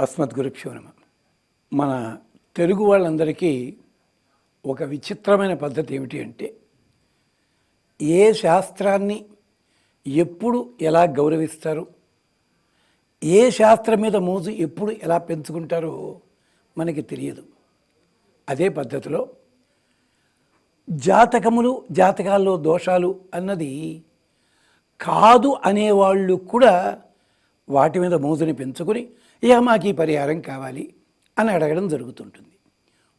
అస్మద్గురుభ్యో నమః. మన తెలుగు వాళ్ళందరికీ ఒక విచిత్రమైన పద్ధతి ఏమిటి అంటే, ఏ శాస్త్రాన్ని ఎప్పుడు ఎలా గౌరవిస్తారు, ఏ శాస్త్రం మీద మోజు ఎప్పుడు ఎలా పెంచుకుంటారో మనకి తెలియదు. అదే పద్ధతిలో జాతకములు, జాతకాల్లో దోషాలు అన్నది కాదు అనేవాళ్ళు కూడా వాటి మీద మోజుని పెంచుకొని ఇక మాకు ఈ పరిహారం కావాలి అని అడగడం జరుగుతుంటుంది.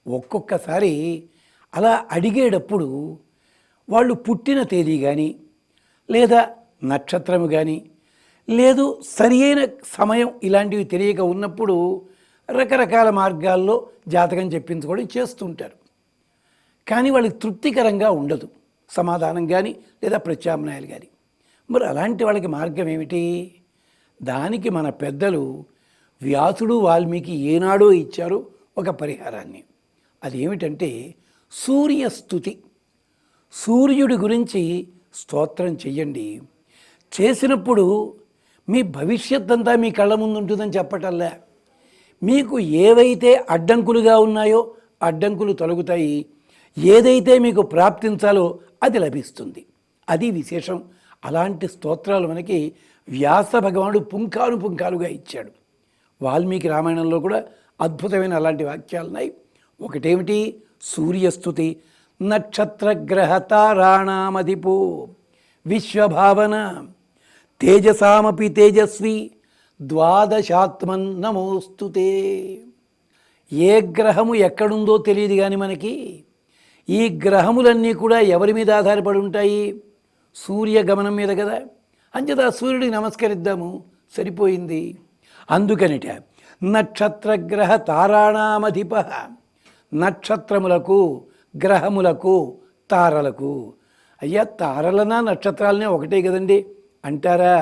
ఒక్కొక్కసారి అలా అడిగేటప్పుడు వాళ్ళు పుట్టిన తేదీ కానీ, లేదా నక్షత్రము కానీ, లేదు సరి అయిన సమయం ఇలాంటివి తెలియక ఉన్నప్పుడు రకరకాల మార్గాల్లో జాతకం చెప్పించుకోవడం చేస్తుంటారు. కానీ వాళ్ళకి తృప్తికరంగా ఉండదు సమాధానం కానీ, లేదా ప్రత్యామ్నాయాలు కానీ. మరి అలాంటి వాళ్ళకి మార్గం ఏమిటి? దానికి మన పెద్దలు వ్యాసుడు, వాల్మీకి ఏనాడో ఇచ్చారు ఒక పరిహారాన్ని. అదేమిటంటే సూర్యస్తుతి. సూర్యుడి గురించి స్తోత్రం చెయ్యండి. చేసినప్పుడు మీ భవిష్యత్ అంతా మీ కళ్ళ ముందు ఉంటుందని చెప్పటల్లా, మీకు ఏవైతే అడ్డంకులుగా ఉన్నాయో అడ్డంకులు తొలగుతాయి, ఏదైతే మీకు ప్రాప్తించాలో అది లభిస్తుంది. అది విశేషం. అలాంటి స్తోత్రాలు మనకి వ్యాస భగవానుడు పుంఖాను పుంఖాలుగా ఇచ్చాడు. వాల్మీకి రామాయణంలో కూడా అద్భుతమైన అలాంటి వాక్యాలు ఉన్నాయి. ఒకటేమిటి? సూర్యస్తుతి. నక్షత్రగ్రహ తారాణామధిపో విశ్వభావన తేజసామపి తేజస్వి ద్వాదశాత్మన్ నమోస్తుతే. ఏ గ్రహము ఎక్కడుందో తెలియదు కానీ మనకి ఈ గ్రహములన్నీ కూడా ఎవరి మీద ఆధారపడి ఉంటాయి? సూర్యగమనం మీద కదా. అంచేత సూర్యుడికి నమస్కరిద్దాము, సరిపోయింది. అందుకనిట నక్షత్రగ్రహ తారాణామధిప. నక్షత్రములకు, గ్రహములకు, తారలకు. అయ్యా, తారలనా నక్షత్రాలనే ఒకటే కదండి అంటారా?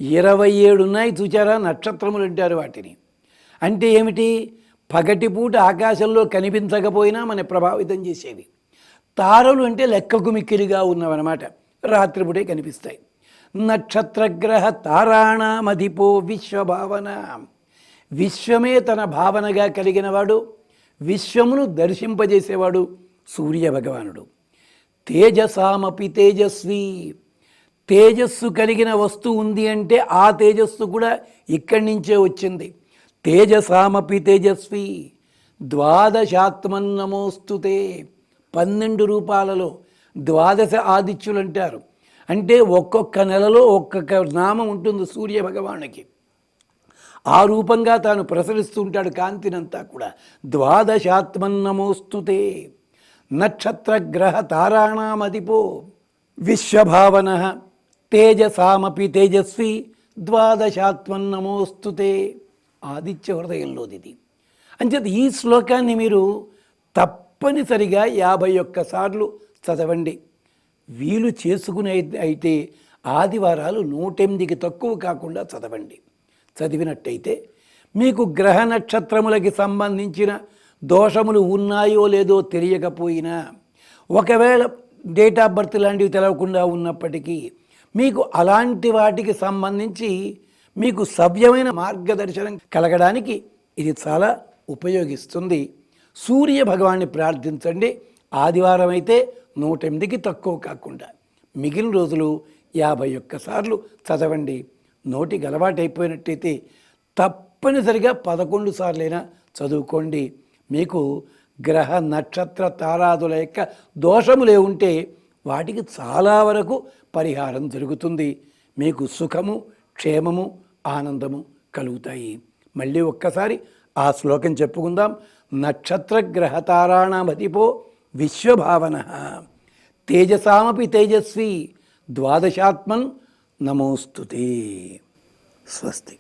27 ఉన్నాయి చూచారా నక్షత్రములు అంటారు వాటిని. అంటే ఏమిటి? పగటిపూట ఆకాశంలో కనిపించకపోయినా మన ప్రభావితం చేసేవి. తారలు అంటే లెక్కకు మిక్కిలిగా ఉన్నవన్నమాట, రాత్రిపూటే కనిపిస్తాయి. నక్షత్రగ్రహ తారాణామధిపో విశ్వభావన. విశ్వమే తన భావనగా కలిగినవాడు, విశ్వమును దర్శింపజేసేవాడు సూర్యభగవానుడు. తేజసామపి తేజస్వి. తేజస్సు కలిగిన వస్తువు ఉంది అంటే ఆ తేజస్సు కూడా ఇక్కడి నుంచే వచ్చింది. తేజసామపి తేజస్వి ద్వాదశాత్మన్ నమోస్తుతే. 12 రూపాలలో ద్వాదశ ఆదిత్యులు అంటారు. అంటే ఒక్కొక్క నెలలో ఒక్కొక్క నామం ఉంటుంది సూర్యభగవానునికి. ఆ రూపంగా తాను ప్రసరిస్తూ ఉంటాడు కాంతినంతా కూడా. ద్వాదశాత్మన్ నమోస్తుతే. నక్షత్రగ్రహ తారాణామధిపో విశ్వభావన తేజసామపి తేజస్వి ద్వాదశాత్మన్ నమోస్తుతే. ఆదిత్య హృదయంలోది. అంచేత ఈ శ్లోకాన్ని మీరు తప్పనిసరిగా 51 సార్లు చదవండి. వీలు చేసుకునే అయితే ఆదివారాలు 108కి తక్కువ కాకుండా చదవండి. చదివినట్టయితే మీకు గ్రహ నక్షత్రములకి సంబంధించిన దోషములు ఉన్నాయో లేదో తెలియకపోయినా, ఒకవేళ డేట్ ఆఫ్ బర్త్ లాంటివి తెలవకుండా ఉన్నప్పటికీ మీకు అలాంటి వాటికి సంబంధించి మీకు సవ్యమైన మార్గదర్శనం కలగడానికి ఇది చాలా ఉపయోగిస్తుంది. సూర్య భగవాన్ని ప్రార్థించండి. ఆదివారం అయితే 108కి తక్కువ కాకుండా. మిగిలిన రోజులు 51 సార్లు చదవండి. నోటికి అలవాటైపోయినట్టయితే తప్పనిసరిగా 11 సార్లైనా చదువుకోండి. మీకు గ్రహ నక్షత్ర తారాదుల యొక్క దోషములే ఉంటే వాటికి చాలా వరకు పరిహారం జరుగుతుంది. మీకు సుఖము, క్షేమము, ఆనందము కలుగుతాయి. మళ్ళీ ఒక్కసారి ఆ శ్లోకం చెప్పుకుందాం. నక్షత్రగ్రహ తారాణామధిపో విశ్వభావన తేజసామపి తేజస్వి ద్వాదశాత్మన్ నమోస్తుతే. స్వస్తి.